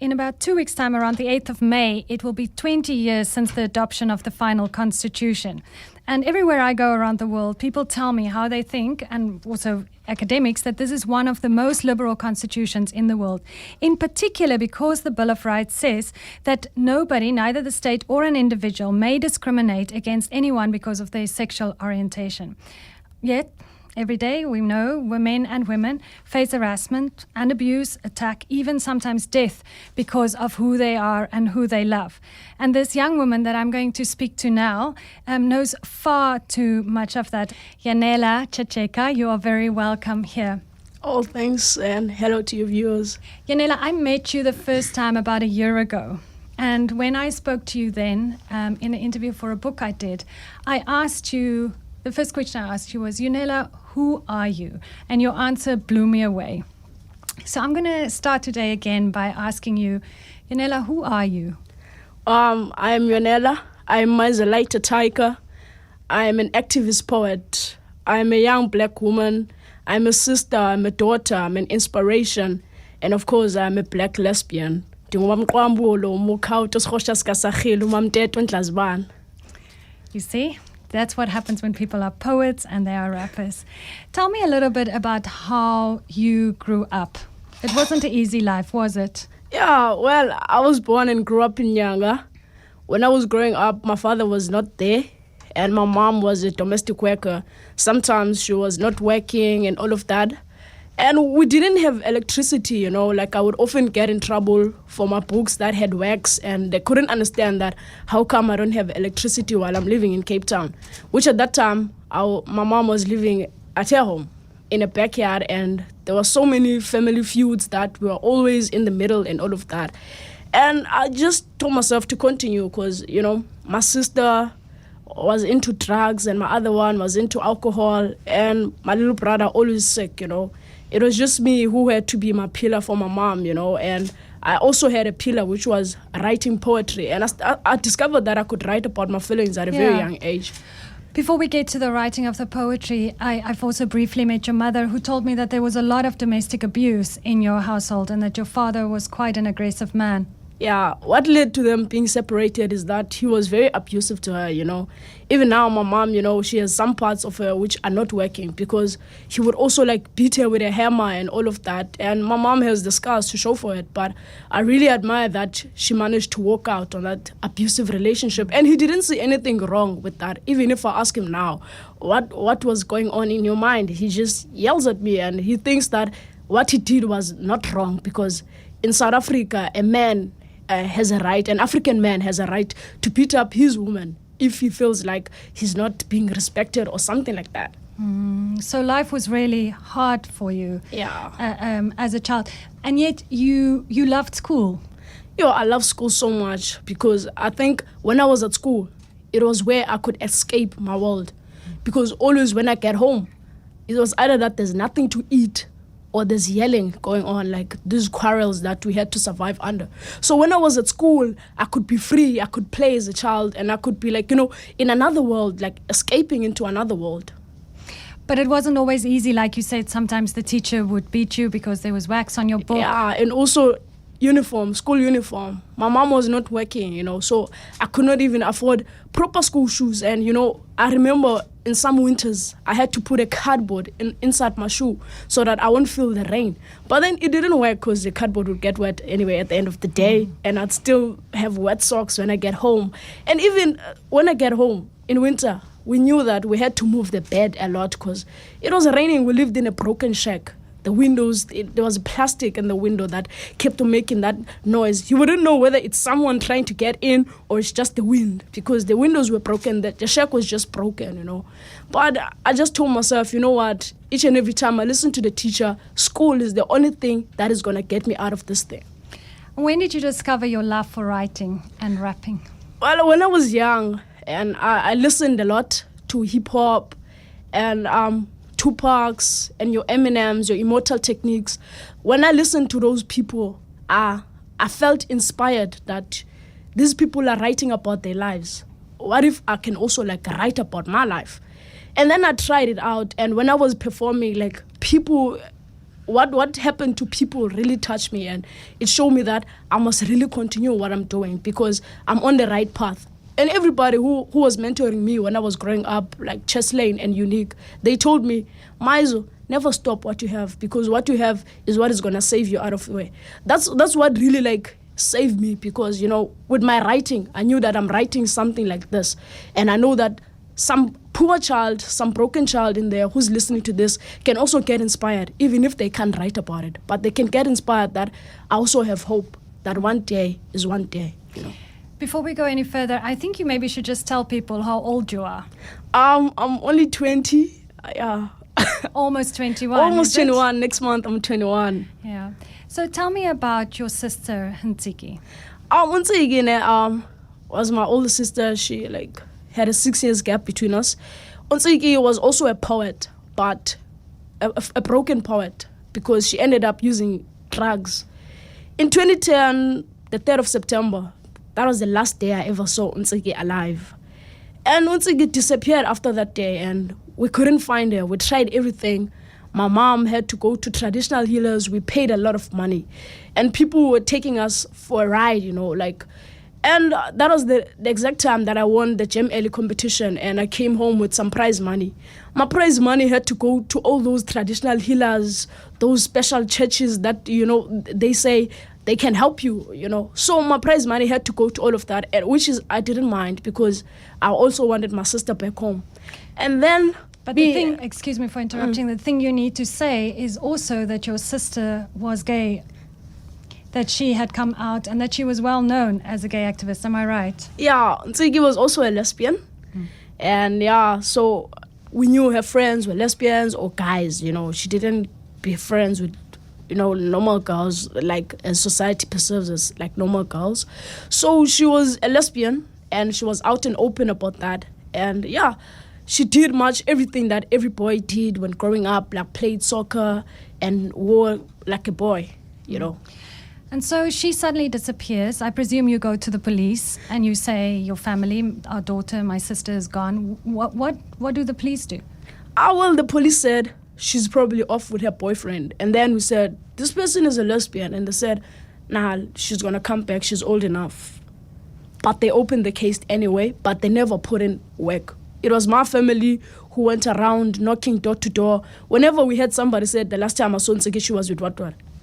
In about 2 weeks' time, around the 8th of May, it will be 20 years since the adoption of the final constitution. And everywhere I go around the world, people tell me how they think, and also academics, that this is one of the most liberal constitutions in the world. In particular, because the Bill of Rights says that nobody, neither the state or an individual, may discriminate against anyone because of their sexual orientation. Yet, every day, we know men and women face harassment and abuse, attack, even sometimes death because of who they are and who they love. And this young woman that I'm going to speak to now knows far too much of that. Yonela Tyatyeka, you are very welcome here. Oh, thanks, and hello to your viewers. Yonela, I met you the first time about a year ago. And when I spoke to you then, in an interview for a book I did, I asked you, the first question I asked you was, Yonela, who are you? And your answer blew me away. So I'm going to start today again by asking you, Yonela, who are you? I am Yonela. I'm Redi Tlhabi. I'm an activist poet. I'm a young black woman. I'm a sister. I'm a daughter. I'm an inspiration. And of course, I'm a black lesbian. You see? That's what happens when people are poets and they are rappers. Tell me a little bit about how you grew up. It wasn't an easy life, was it? Yeah, well, I was born and grew up in Nyanga. When I was growing up, my father was not there, and my mom was a domestic worker. Sometimes she was not working and all of that. And we didn't have electricity, like I would often get in trouble for my books that had wax, and they couldn't understand that how come I don't have electricity while I'm living in Cape Town, which at that time, my mom was living at her home in a backyard, and there were so many family feuds that we were always in the middle and all of that. And I just told myself to continue because, my sister was into drugs and my other one was into alcohol, and my little brother always sick, It was just me who had to be my pillar for my mom, and I also had a pillar which was writing poetry. And I discovered that I could write about my feelings at a very young age. Before we get to the writing of the poetry, I've also briefly met your mother, who told me that there was a lot of domestic abuse in your household and that your father was quite an aggressive man. Yeah, what led to them being separated is that he was very abusive to her, Even now, my mom, she has some parts of her which are not working because he would also beat her with a hammer and all of that. And my mom has the scars to show for it. But I really admire that she managed to walk out on that abusive relationship. And he didn't see anything wrong with that. Even if I ask him now, what was going on in your mind? He just yells at me and he thinks that what he did was not wrong because in South Africa, a man has a right, an African man has a right to beat up his woman if he feels like he's not being respected or something like that. So life was really hard for you as a child. And yet you loved school. I love school so much because I think when I was at school, it was where I could escape my world. Because always when I get home, it was either that there's nothing to eat or there's yelling going on, like these quarrels that we had to survive under. So when I was at school, I could be free, I could play as a child, and I could be in another world, escaping into another world. But it wasn't always easy, like you said. Sometimes the teacher would beat you because there was wax on your book. Yeah, and also school uniform. My mom was not working, so I could not even afford proper school shoes. And, I remember in some winters, I had to put a cardboard inside my shoe so that I won't feel the rain. But then it didn't work because the cardboard would get wet anyway at the end of the day. And I'd still have wet socks when I get home. And even when I get home in winter, we knew that we had to move the bed a lot because it was raining. We lived in a broken shack. The windows, there was plastic in the window that kept on making that noise. You wouldn't know whether it's someone trying to get in or it's just the wind because the windows were broken, the shack was just broken, But I just told myself, you know what, each and every time I listen to the teacher, school is the only thing that is going to get me out of this thing. When did you discover your love for writing and rapping? Well, when I was young, and I listened a lot to hip-hop and Tupac's and your Eminems, your Immortal Techniques. When I listened to those people, I felt inspired that these people are writing about their lives. What if I can also write about my life? And then I tried it out, and when I was performing, people what happened to people really touched me, and it showed me that I must really continue what I'm doing because I'm on the right path. And everybody who was mentoring me when I was growing up, like Cheslane and Unique, they told me, Maizo, never stop what you have, because what you have is what is going to save you out of the way. That's what really like saved me, because, you know, with my writing, I knew that I'm writing something like this. And I know that some poor child, some broken child in there who's listening to this can also get inspired, even if they can't write about it. But they can get inspired that I also have hope that one day is one day, you know. Before we go any further, I think you maybe should just tell people how old you are. I'm only 20. Yeah. Almost 21. Almost 21. Next month, I'm 21. Yeah. So tell me about your sister, Ntsiki. Ntsiki was my older sister. She like had a 6 years gap between us. Ntsiki was also a poet, but a broken poet, because she ended up using drugs. In 2010, the 3rd of September, that was the last day I ever saw Ntsiki alive. And Ntsiki disappeared after that day, and we couldn't find her. We tried everything. My mom had to go to traditional healers. We paid a lot of money. And people were taking us for a ride, you know, like. And that was the exact time that I won the Gem Early competition, and I came home with some prize money. My prize money had to go to all those traditional healers, those special churches that, you know, they say they can help you, you know. So my prize money had to go to all of that, which is I didn't mind, because I also wanted my sister back home. And then... But the thing, excuse me for interrupting, the thing you need to say is also that your sister was gay, that she had come out, and that she was well known as a gay activist. Am I right? Yeah, Ntsiki was also a lesbian. And yeah, so we knew her friends were lesbians or guys, you know. She didn't be friends with, you know, normal girls, like as society perceives as like normal girls. So she was a lesbian, and she was out and open about that. And yeah, she did much everything that every boy did when growing up, like played soccer and wore like a boy, you know. And so she suddenly disappears. I presume you go to the police and you say, your family, our daughter, my sister is gone. What do the police do? Well, the police said she's probably off with her boyfriend. And then we said, this person is a lesbian. And they said, nah, she's going to come back. She's old enough. But they opened the case anyway, but they never put in work. It was my family who went around knocking door to door. Whenever we had somebody said, the last time I saw Ntsiki, she was with what?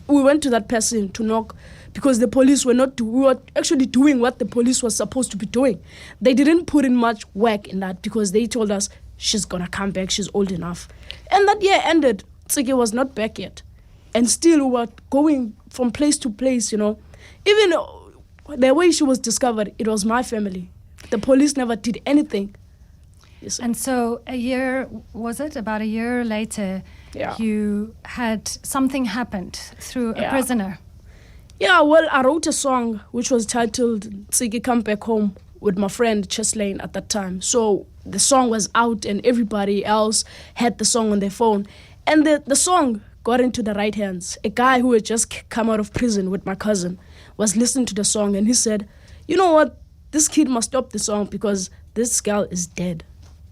We went to that person to knock, because the police we were actually doing what the police was supposed to be doing. They didn't put in much work in that, because they told us she's going to come back, she's old enough. And that year ended. Ntsiki was not back yet. And still we were going from place to place, you know. Even the way she was discovered, it was my family. The police never did anything. Yes, and so about a year later, you had something happened through a prisoner. Yeah, well, I wrote a song which was titled Ntsiki Come Back Home with my friend Cheslane at that time. So the song was out and everybody else had the song on their phone. And the song got into the right hands. A guy who had just come out of prison with my cousin was listening to the song, and he said, you know what, this kid must stop the song because this girl is dead.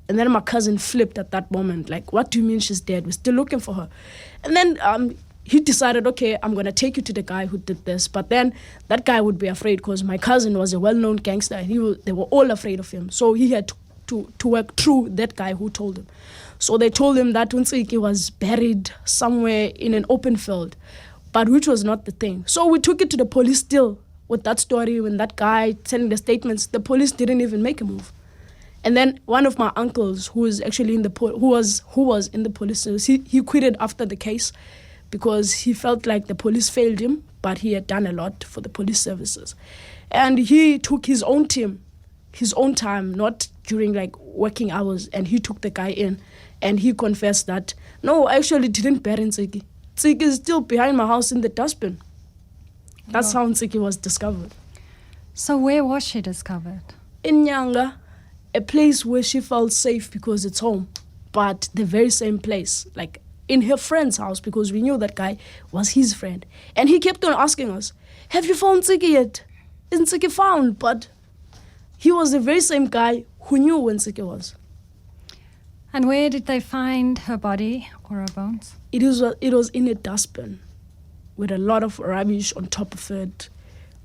And then my cousin flipped at that moment, like, what do you mean she's dead? We're still looking for her. And then he decided, okay, I'm going to take you to the guy who did this. But then that guy would be afraid, because my cousin was a well-known gangster, and they were all afraid of him. So he had to work through that guy who told him. So they told him that Ntsiki was buried somewhere in an open field, but which was not the thing. So we took it to the police still with that story. When that guy telling the statements, the police didn't even make a move. And then one of my uncles, who was actually who was in the police service, he quitted after the case, because he felt like the police failed him, but he had done a lot for the police services. And he took his own team, his own time, not during like working hours, and he took the guy in, and he confessed that, no, I actually didn't bury Ntsiki. Ntsiki is still behind my house in the dustbin. That's how Ntsiki was discovered. So where was she discovered? In Nyanga, a place where she felt safe because it's home, but the very same place, like in her friend's house, because we knew that guy was his friend. And he kept on asking us, have you found Ntsiki yet? Is Ntsiki found? But he was the very same guy who knew when Ntsiki was. And where did they find her body or her bones? It was in a dustbin with a lot of rubbish on top of it,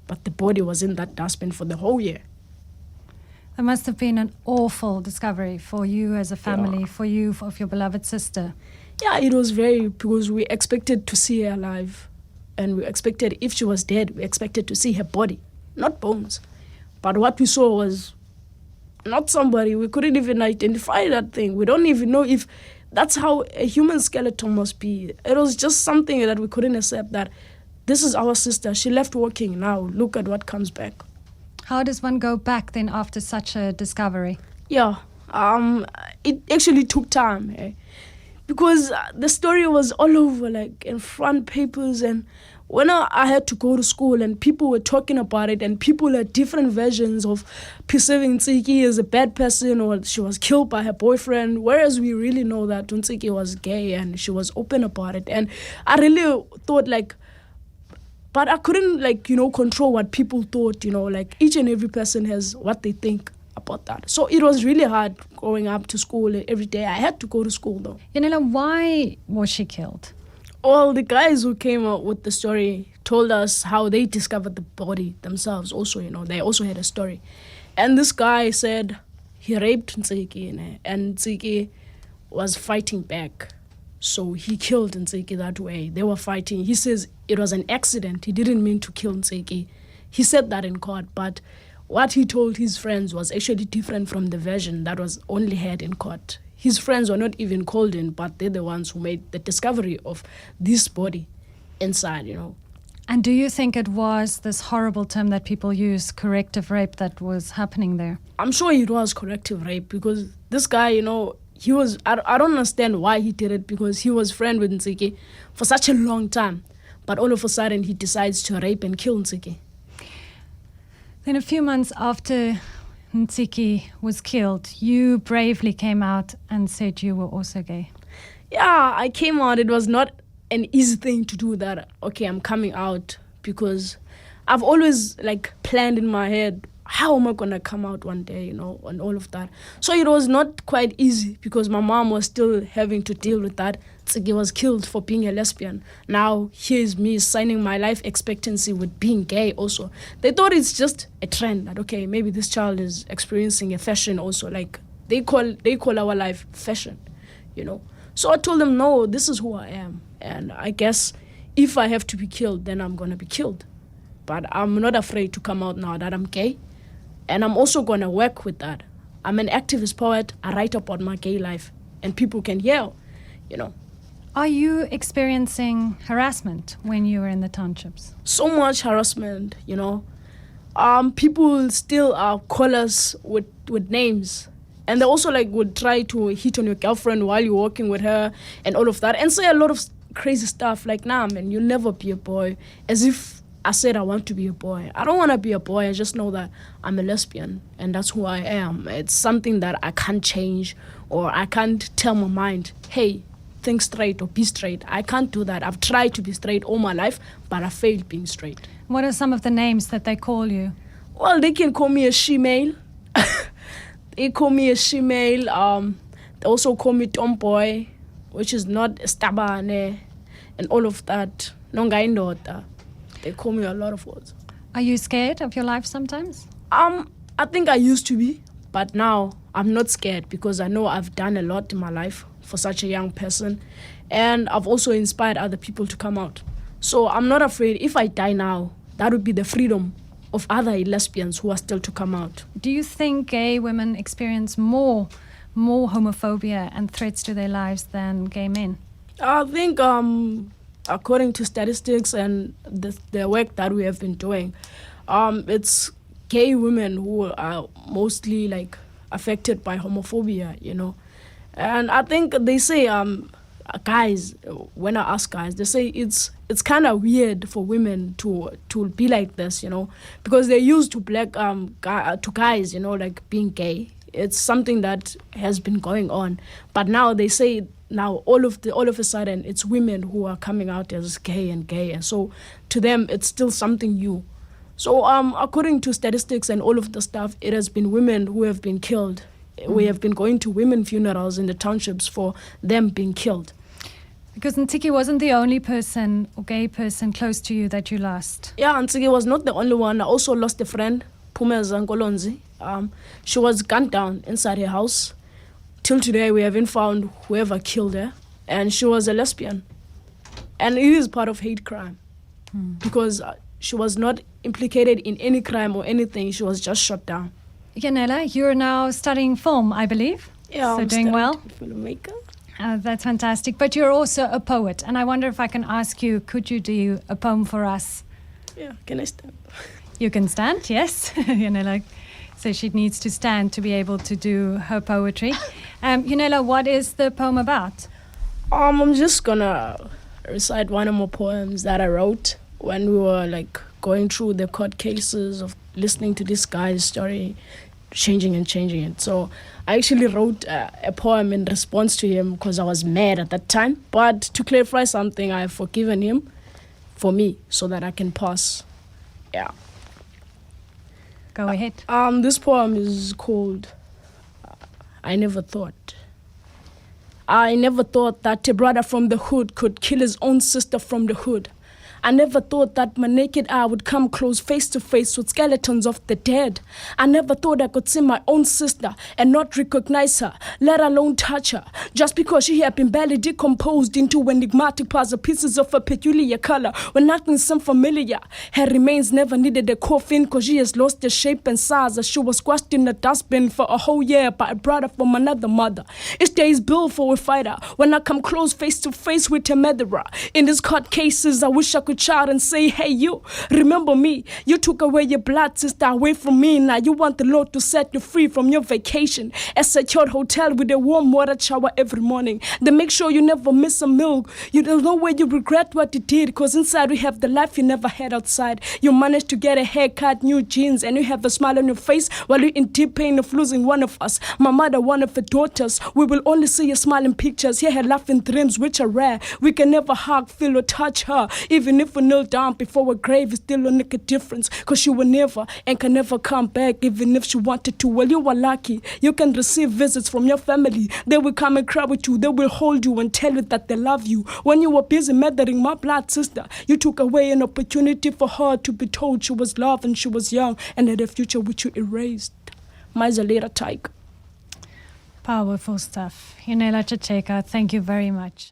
but the body was in that dustbin for the whole year. That must have been an awful discovery for you as a family, Yeah. for you, of your beloved sister. Yeah, it was because we expected to see her alive. And we expected, if she was dead, we expected to see her body, not bones. But what we saw was not somebody. We couldn't even identify that thing. We don't even know if that's how a human skeleton must be. It was just something that we couldn't accept, that this is our sister. She left walking. Now look at what comes back. How does one go back then after such a discovery? Yeah, it actually took time. Because the story was all over, like in front papers, and when I had to go to school and people were talking about it, and people had different versions of perceiving Tsiki as a bad person, or she was killed by her boyfriend, whereas we really know that Tsiki was gay and she was open about it. And I really thought but I couldn't control what people thought, each and every person has what they think about that. So it was really hard going up to school every day. I had to go to school though. Yonela, why was she killed? All the guys who came up with the story told us how they discovered the body themselves also, they also had a story. And this guy said he raped Tsiki, and Tsiki was fighting back. So he killed Tsiki that way. They were fighting. He says it was an accident. He didn't mean to kill Tsiki. He said that in court, but what he told his friends was actually different from the version that was only heard in court. His friends were not even called in, but they're the ones who made the discovery of this body inside, And do you think it was this horrible term that people use, corrective rape, that was happening there? I'm sure it was corrective rape, because this guy, he was, I don't understand why he did it, because he was friend with Tsiki for such a long time. But all of a sudden he decides to rape and kill Tsiki. Then a few months after Tsiki was killed, you bravely came out and said you were also gay. Yeah, I came out. It was not an easy thing to do that. Okay, I'm coming out, because I've always planned in my head, how am I going to come out one day, and all of that. So it was not quite easy, because my mom was still having to deal with that. Tsiki was killed for being a lesbian. Now here's me signing my life expectancy with being gay also. They thought it's just a trend, that okay, maybe this child is experiencing a fashion also. They call our life fashion, So I told them, no, this is who I am. And I guess if I have to be killed, then I'm going to be killed. But I'm not afraid to come out now that I'm gay. And I'm also going to work with that. I'm an activist poet. I write about my gay life. And people can hear, Are you experiencing harassment when you were in the townships? So much harassment, People still call us with names. And they also would try to hit on your girlfriend while you're walking with her and all of that. And say a lot of crazy stuff nah, man, you'll never be a boy. As if I said I want to be a boy. I don't want to be a boy. I just know that I'm a lesbian and that's who I am. It's something that I can't change, or I can't tell my mind, hey, think straight or be straight. I can't do that. I've tried to be straight all my life, but I failed being straight. What are some of the names that they call you? Well, they can call me a she-male. They call me a she-male. They also call me tomboy, which is not stabane, and all of that. Nongaindota. They call me a lot of words. Are you scared of your life sometimes? I think I used to be, but now I'm not scared, because I know I've done a lot in my life for such a young person, and I've also inspired other people to come out. So I'm not afraid. If I die now, that would be the freedom of other lesbians who are still to come out. Do you think gay women experience more homophobia and threats to their lives than gay men? I think according to statistics and the work that we have been doing, it's gay women who are mostly affected by homophobia, And I think they say guys, when I ask guys, they say it's kind of weird for women to be like this, because they're used to to guys, being gay. It's something that has been going on, but now they say now all of a sudden it's women who are coming out as gay, and so to them it's still something new. So according to statistics and all of the stuff, it has been women who have been killed We have been going to women funerals in the townships for them being killed. Because Ntiki wasn't the only person or gay person close to you that you lost. Yeah, Ntiki was not the only one. I also lost a friend, Phumeza Nkolonzi. She was gunned down inside her house. Till today, we haven't found whoever killed her. And she was a lesbian. And it is part of hate crime. Because she was not implicated in any crime or anything. She was just shot down. Yonela, you're now studying film, I believe. Yeah, so I'm doing well. Filmmaker. That's fantastic. But you're also a poet. And I wonder if I can ask you, could you do a poem for us? Yeah, can I stand? You can stand, yes. Yonela, so she needs to stand to be able to do her poetry. Yonela, what is the poem about? I'm just gonna recite one of my poems that I wrote when we were going through the court cases of listening to this guy's story, changing it. So I actually wrote a poem in response to him because I was mad at that time. But to clarify something, I have forgiven him for me so that I can pass. Yeah. Go ahead. This poem is called I Never Thought. I never thought that a brother from the hood could kill his own sister from the hood. I never thought that my naked eye would come close face to face with skeletons of the dead. I never thought I could see my own sister and not recognize her, let alone touch her, just because she had been barely decomposed into enigmatic puzzle pieces of a peculiar color when nothing seemed familiar. Her remains never needed a coffin because she has lost her shape and size as she was squashed in a dustbin for a whole year by a brother from another mother. Each day is built for a fighter when I come close face to face with a murderer. In these court cases, I wish I could shout and say, hey, you, remember me? You took away your blood sister away from me. Now you want the Lord to set you free from your vacation. A secured hotel with a warm water shower every morning. Then make sure you never miss a meal. You don't know where you regret what you did, because inside we have the life you never had outside. You managed to get a haircut, new jeans, and you have a smile on your face while you're in deep pain of losing one of us. My mother, one of her daughters. We will only see your smiling pictures, hear her laughing dreams, which are rare. We can never hug, feel, or touch her. Even if we kneel down before her grave, it still won't make a difference, because she will never and can never come back, even if she wanted to. Well, you are lucky. You can receive visits from your family. They will come and cry with you. They will hold you and tell you that they love you. When you were busy murdering my blood sister, you took away an opportunity for her to be told she was loved and she was young and had a future which you erased. Yonela Tyatyeka. Powerful stuff. Yonela Tyatyeka, thank you very much.